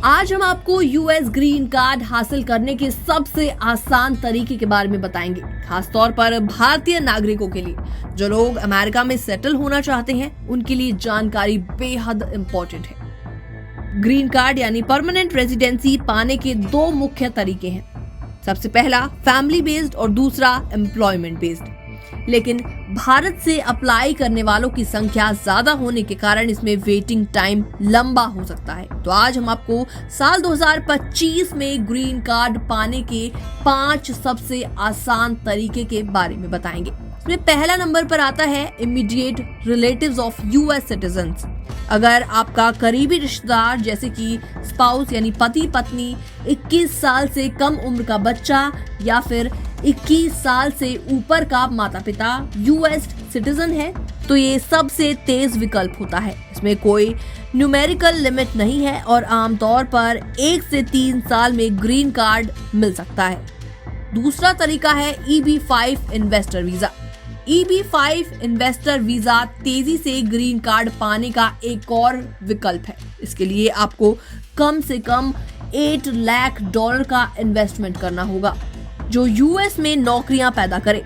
आज हम आपको यूएस ग्रीन कार्ड हासिल करने के सबसे आसान तरीके के बारे में बताएंगे, खासतौर पर भारतीय नागरिकों के लिए। जो लोग अमेरिका में सेटल होना चाहते हैं उनके लिए जानकारी बेहद इंपॉर्टेंट है। ग्रीन कार्ड यानी परमानेंट रेजिडेंसी पाने के दो मुख्य तरीके हैं। सबसे पहला फैमिली बेस्ड और दूसरा एम्प्लॉयमेंट बेस्ड। लेकिन भारत से अप्लाई करने वालों की संख्या ज्यादा होने के कारण इसमें वेटिंग टाइम लंबा हो सकता है। तो आज हम आपको साल 2025 में ग्रीन कार्ड पाने के 5 सबसे आसान तरीके के बारे में बताएंगे। इसमें पहला नंबर पर आता है immediate relatives of US citizens. अगर आपका करीबी रिश्तेदार जैसे कि स्पाउस यानी पति पत्नी, 21 साल से कम उम्र का बच्चा या फिर 21 साल से ऊपर का माता पिता यूएस सिटीजन है, तो ये सबसे तेज विकल्प होता है। इसमें कोई न्यूमेरिकल लिमिट नहीं है और आमतौर पर 1 से 3 साल में ग्रीन कार्ड मिल सकता है। दूसरा तरीका है EB-5 investor visa. EB-5 investor visa तेजी से ग्रीन कार्ड पाने का एक और विकल्प है। इसके लिए आपको कम से कम $8 लाख का इन्वेस्टमेंट करना होगा जो यूएस में नौकरियां पैदा करे।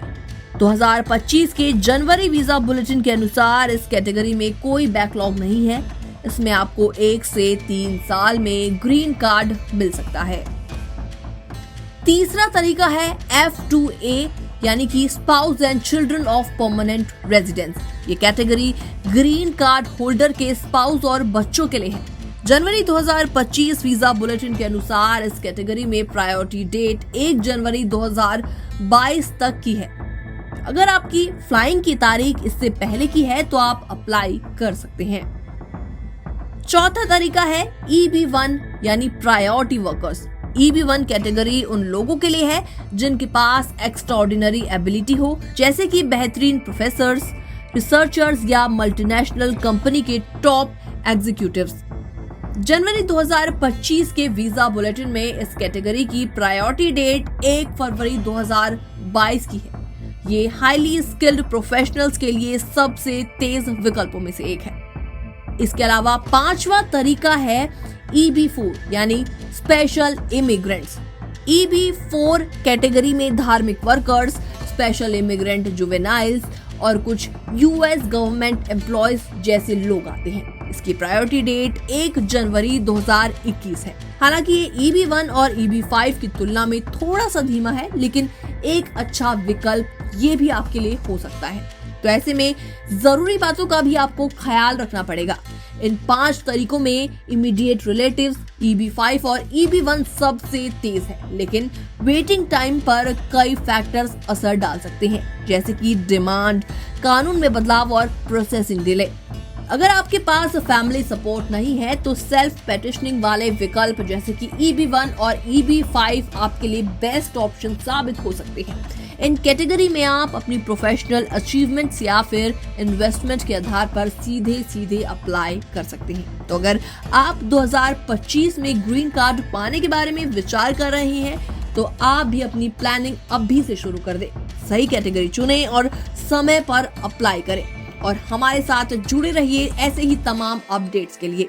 2025 के जनवरी वीजा बुलेटिन के अनुसार इस कैटेगरी में कोई बैकलॉग नहीं है। इसमें आपको 1 से 3 साल में ग्रीन कार्ड मिल सकता है। तीसरा तरीका है F2A यानी कि spouse and children of permanent residence. ये कैटेगरी ग्रीन कार्ड होल्डर के स्पाउस और बच्चों के लिए है। जनवरी 2025 वीजा बुलेटिन के अनुसार इस कैटेगरी में प्रायोरिटी डेट 1 जनवरी 2022 तक की है। अगर आपकी फ्लाइंग की तारीख इससे पहले की है तो आप अप्लाई कर सकते हैं। चौथा तरीका है EB-1 यानी प्रायोरिटी वर्कर्स। EB-1 कैटेगरी उन लोगों के लिए है जिनके पास एक्स्ट्राऑर्डिनरी एबिलिटी हो, जैसे कि बेहतरीन प्रोफेसर्स, रिसर्चर्स या मल्टीनेशनल कंपनी के टॉप एग्जीक्यूटिव्स। जनवरी 2025 के वीजा बुलेटिन में इस कैटेगरी की प्रायोरिटी डेट 1 फरवरी 2022 की है। ये हाईली स्किल्ड प्रोफेशनल्स के लिए सबसे तेज विकल्पों में से एक है। इसके अलावा पांचवा तरीका है EB-4 यानी स्पेशल इमिग्रेंट्स। EB-4 कैटेगरी में धार्मिक वर्कर्स, स्पेशल इमिग्रेंट, जुवेनाइल्स और कुछ यूएस गवर्नमेंट एम्प्लॉयज जैसे लोग आते हैं। इसकी प्रायोरिटी डेट 1 जनवरी 2021 है। हालांकि ये EB-1 और EB-5 की तुलना में थोड़ा सा धीमा है, लेकिन एक अच्छा विकल्प ये भी आपके लिए हो सकता है। तो ऐसे में जरूरी बातों का भी आपको ख्याल रखना पड़ेगा। इन 5 तरीकों में इमीडिएट रिलेटिव्स, EB-5 और EB-1 सबसे तेज है, लेकिन वेटिंग टाइम पर कई फैक्टर्स असर डाल सकते हैं, जैसे कि डिमांड, कानून में बदलाव और प्रोसेसिंग डिले। अगर आपके पास फैमिली सपोर्ट नहीं है तो सेल्फ पेटिशनिंग वाले विकल्प जैसे कि EB-1 और EB-5 आपके लिए बेस्ट ऑप्शन साबित हो सकते हैं। इन कैटेगरी में आप अपनी प्रोफेशनल अचीवमेंट्स या फिर इन्वेस्टमेंट के आधार पर सीधे अप्लाई कर सकते हैं। तो अगर आप 2025 में ग्रीन कार्ड पाने के बारे में विचार कर रहे हैं तो आप भी अपनी प्लानिंग अभी से शुरू कर दें। सही कैटेगरी चुनें और समय पर अप्लाई करें और हमारे साथ जुड़े रहिए ऐसे ही तमाम अपडेट्स के लिए।